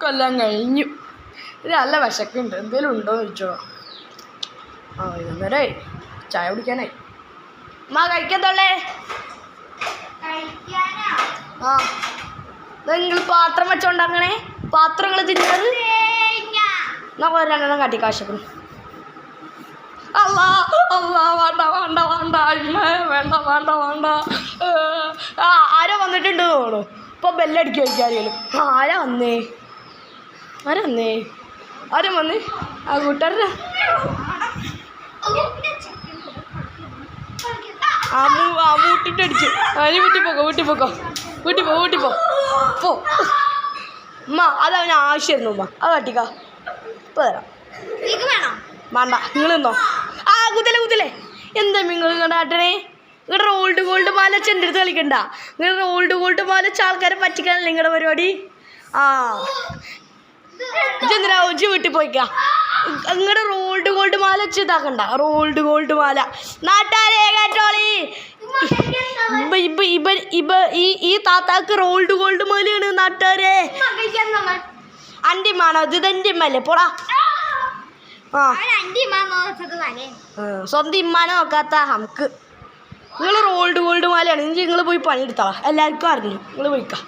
കൊല്ലം കഴിഞ്ഞു. ഇത് നല്ല വിശക്കുണ്ട്. എന്തെങ്കിലും ഉണ്ടോ എന്ന് ചോദിച്ചോ. വൈകുന്നേരമായി, ചായ കുടിക്കാനായി. കഴിക്കത്തുള്ളേ. നിങ്ങൾ പാത്രം വെച്ചോണ്ടങ്ങനെ പാത്രങ്ങൾ തിന്നത് എന്നാ രണ്ടെണ്ണം കാട്ടി കാശക്കുന്നു. അല്ലാ അല്ലാ വേണ്ട വേണ്ട വേണ്ട വേണ്ട വേണ്ട വേണ്ട. ആരോ വന്നിട്ടുണ്ട് തോന്നുന്നു. ഇപ്പോൾ ബെല്ലടിക്കും വയ്ക്കാറിയാലും. ആരാ വന്നേ ആരും വന്ന് ആ കൂട്ടുകാരനാ. മൂട്ടിട്ടടിച്ചു. അതിന് വീട്ടിൽ പോക്കോ പോ. ഉമ്മ അതവന് ആവശ്യമായിരുന്നു. ഉമ്മ അത് കാട്ടിക്കാ ഇപ്പോൾ തരാം. വേണ്ട നിങ്ങൾ നിന്നോ. കുതലേ എന്താ നിങ്ങൾ കാട്ടണേ? നിങ്ങളുടെ റോൾഡ് ഗോൾഡ് മാല എൻ്റെ അടുത്ത് കളിക്കണ്ട. നിങ്ങളുടെ റോൾഡ് ഗോൾഡ് മാല വെച്ച ആൾക്കാരെ പറ്റിക്കാനല്ലേ നിങ്ങളുടെ പരിപാടി. ഇതെന്തിനാ ഒജി വീട്ടിൽ പോയിക്കാ. നിങ്ങളുടെ റോൾഡ് ഗോൾഡ് മാല വെച്ച് ഇതാക്കണ്ട. റോൾഡ് ഗോൾഡ് മാല നാട്ടാരേ കേട്ടോളി. ഈ താത്താക്ക് റോൾഡ് ഗോൾഡ് മാലയാണ് നാട്ടാരേ. അൻ്റിമാണോ ഇത്? ഇതെൻ്റിമ്മല്ലേ പോടാ. സ്വന്തം ഇമ്മാനെ നോക്കാത്ത നമുക്ക്. നിങ്ങൾ റോൾഡ് ഗോൾഡ് മാലയാണ്. നിങ്ങൾ പോയി പണിയെടുത്താളാ. എല്ലാവർക്കും അറിഞ്ഞു. നിങ്ങൾ പോയിക്കാം.